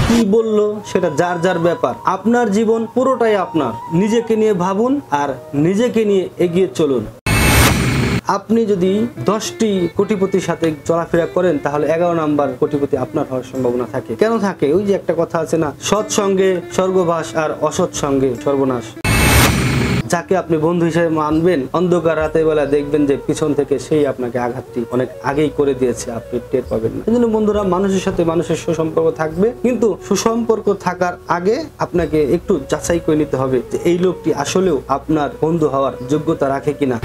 কি বললো সেটা যার যার ব্যাপার। আপনার জীবন পুরোটাই আপনার। নিজেকে নিয়ে ভাবুন আর নিজেকে নিয়ে এগিয়ে চলুন। আপনি যদি 10টি কোটিপতির সাথে চলাফেরা করেন তাহলে 11 নাম্বার কোটিপতি আপনার হওয়ার সম্ভাবনা থাকে। কেন থাকে? ওই যে একটা কথা আছে না, সৎ সঙ্গে স্বর্গবাস আর অসৎ সঙ্গে সর্বনাশ। যাকে আপনি বন্ধু হিসেবে মানবেন, অন্ধকার রাতের বেলা দেখবেন যে পিছন থেকে সেই আপনাকে আঘাতটি অনেক আগেই করে দিয়েছে, আপনি টের পাবেন না। এজন্য বন্ধুরা, মানুষের সাথে মানুষের সুসম্পর্ক থাকবে, কিন্তু সুসম্পর্ক থাকার আগে আপনাকে একটু যাচাই করে নিতে হবে যে এই লোকটি আসলেও আপনার বন্ধু হওয়ার যোগ্যতা রাখে কিনা।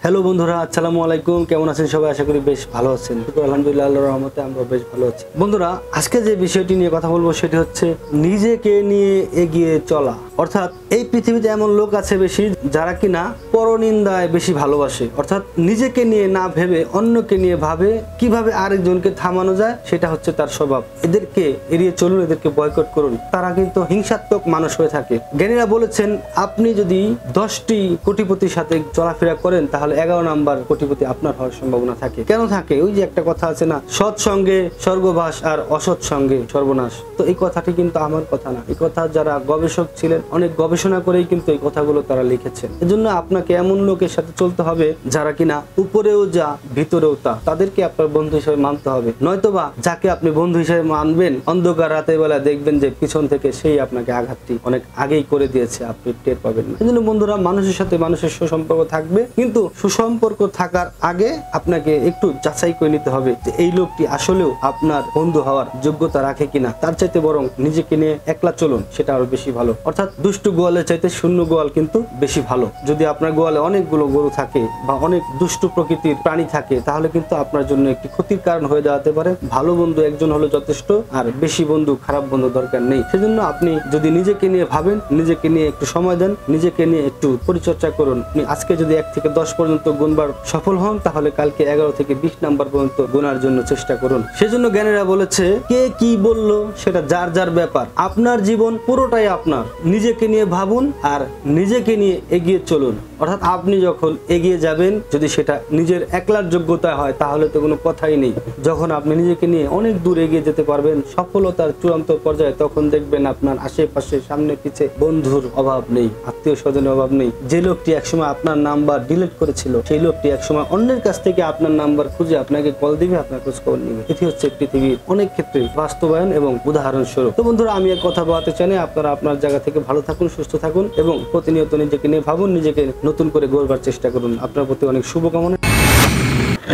হ্যালো বন্ধুরা, আসসালামু আলাইকুম। কেমন আছেন সবাই? আশা করি বেশ ভালো আছেন। আলহামদুলিল্লাহ, আল্লাহর রহমতে আমরা বেশ ভালো আছি। বন্ধুরা, আজকে যে বিষয়টি নিয়ে কথা বলবো সেটি হচ্ছে নিজেকে নিয়ে এগিয়ে চলা। অর্থাৎ এই পৃথিবীতে এমন লোক আছে বেশি যারা কিনা পরনিন্দায় বেশি ভালোবাসে। অর্থাৎ নিজেকে নিয়ে না ভেবে অন্যকে নিয়ে ভাবে কিভাবে আরেকজনকে থামানো যায়, সেটা হচ্ছে তার স্বভাব। এদেরকে এড়িয়ে চলুন, এদেরকে বয়কট করুন। তারা কিন্তু হিংসাত্মক মানুষ হয়ে থাকে। জ্ঞানীরা বলেছেন, আপনি যদি 10টি কোটিপতির সাথে চলাফেরা করেন তাহলে 11 নাম্বার কোটিপতি আপনার হওয়ার সম্ভাবনা থাকে। কেন থাকে? ওই যে একটা কথা আছে না, সৎ সঙ্গে স্বর্গবাস আর অসৎ সঙ্গে সর্বনাশ। তো এই কথাটি কিন্তু আমার কথা না, এই কথা যারা গবেষক ছিলেন অনেক গবেষণা করেই কিন্তু এই কথাগুলো তারা লিখেছেন। এজন্য আপনাকে এমন লোকের সাথে চলতে হবে যারা কিনা উপরেও যা ভিতরেও তা, তাদেরকে আপনার বন্ধু হিসেবে মানতে হবে। নয়তোবা যাকে আপনি বন্ধু হিসেবে মানবেন, অন্ধকার রাতের বেলা দেখবেন যে পিছন থেকে সেই আপনাকে আঘাতটি অনেক আগেই করে দিয়েছে, আপনি টের পাবেন না। এজন্য বন্ধুরা, মানুষের সাথে মানুষের সুসম্পর্ক থাকবে, কিন্তু সুসম্পর্ক থাকার আগে আপনাকে একটু যাচাই করে নিতে হবে যে এই লোকটি আসলেও আপনার বন্ধু হওয়ার যোগ্যতা রাখে কিনা। তার চাইতে বরং নিজেকে নিয়ে একলা চলুন, সেটা আরো বেশি ভালো। অর্থাৎ দুষ্টু গোয়ালের চাইতে শূন্য গোয়াল কিন্তু বেশি ভালো। যদি আপনার গোয়ালে অনেকগুলো গরু থাকে বা অনেক দুষ্টু প্রকৃতির প্রাণী থাকে, তাহলে কিন্তু আপনার জন্য একটি ক্ষতির কারণ হয়ে দাঁড়াতে পারে। ভালো বন্ধু একজন হলো যথেষ্ট, আর বেশি বন্ধু, খারাপ বন্ধু দরকার নেই। সেজন্য আপনি যদি নিজেকে নিয়ে ভাবেন, নিজেকে নিয়ে একটু সময় দেন, নিজেকে নিয়ে একটু পরিচর্যা করুন। আপনি আজকে যদি 1 থেকে 10 পর্যন্ত গুনবার সফল হন, তাহলে কালকে 11 থেকে 20 নাম্বার পর্যন্ত গোনার জন্য চেষ্টা করুন। সেজন্য জ্ঞানীরা বলেছে, কে কি বললো সেটা যার যার ব্যাপার। আপনার জীবন পুরোটাই আপনার। নিজেকে নিয়ে ভাবুন আর নিজেকে নিয়ে এগিয়ে চলুন। অর্থাৎ আপনি যখন এগিয়ে যাবেন, যদি সেটা নিজের একলার যোগ্যতা হয় তাহলে তো কোনো কথাই নেই। যখন আপনি নিজেকে নিয়ে অনেক দূর এগিয়ে যেতে পারবেন, সফলতার চূড়ান্ত পর্যায়ে, তখন দেখবেন আপনার আশেপাশে সামনে পিছে বন্ধুর অভাব নেই, আত্মীয় স্বজনের অভাব নেই। যে লোকটি একসময় আপনার নাম্বার ডিলিট করেছিল, সেই লোকটি একসময় অন্যের কাছ থেকে আপনার নাম্বার খুঁজে আপনাকে কল দিবে, আপনার খোঁজ খবর নিবে। এটি হচ্ছে পৃথিবীর অনেক ক্ষেত্রে বাস্তবায়ন এবং উদাহরণস্বরূপ। তো বন্ধুরা, আমি এক কথা বলতে চাই, আপনারা আপনার জায়গা থেকে ভালো থাকুন, সুস্থ থাকুন এবং প্রতিনিয়ত নিজেকে নিয়ে ভাবুন, নিজেকে নতুন করে গড়বার চেষ্টা করুন। আপনার প্রতি অনেক শুভকামনা।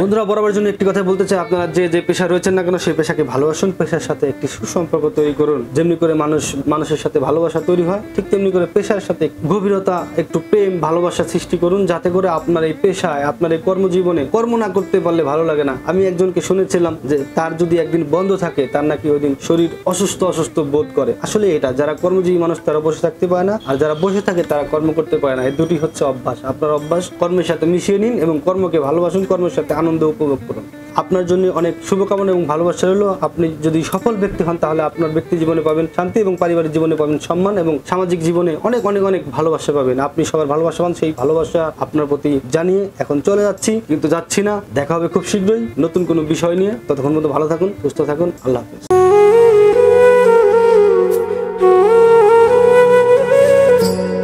বন্ধুরা, বরাবর জন্য একটি কথা বলতে চাই, আপনারা যে যে পেশা রয়েছেন না কেন, সেই পেশাকে ভালোবাসুন, পেশার সাথে একটি সুসম্পর্ক তৈরি করুন। যেমনি করে মানুষের সাথে ভালোবাসা তৈরি হয়, ঠিক তেমনি করে পেশার সাথে গভীরতা, একটু প্রেম ভালোবাসা সৃষ্টি করুন, যাতে করে আপনার এই পেশায়, আপনার এই কর্মজীবনে কর্ম না করতে পারলে ভালো লাগে না। আমি একজনকে শুনেছিলাম যে তার যদি একদিন বন্ধ থাকে, তার নাকি ওই দিন শরীর অসুস্থ বোধ করে। আসলে এটা যারা কর্মজীবী মানুষ তারা বসে থাকতে পারে না, আর যারা বসে থাকে তারা কর্ম করতে পারে না। এই দুটি হচ্ছে অভ্যাস। আপনার অভ্যাস কর্মের সাথে মিশিয়ে নিন এবং কর্মকে ভালোবাসুন, কর্মের সাথে আনন্দ উপভোগ করুন। আপনার জন্য অনেক শুভকামনা এবং ভালোবাসা রইল। আপনি যদি সফল ব্যক্তি হন, তাহলে আপনার ব্যক্তি জীবনে পাবেন শান্তি এবং পারিবারিক জীবনে পাবেন সম্মান এবং সামাজিক জীবনে অনেক অনেক অনেক ভালোবাসা পাবেন। আপনি সবার ভালোবাসা পান, সেই ভালোবাসা আপনার প্রতি জানিয়ে এখন চলে যাচ্ছি, কিন্তু যাচ্ছি না। দেখা হবে খুব শীঘ্রই নতুন কোনো বিষয় নিয়ে। ততক্ষণ পর্যন্ত ভালো থাকুন, সুস্থ থাকুন। আল্লাহ হাফেজ।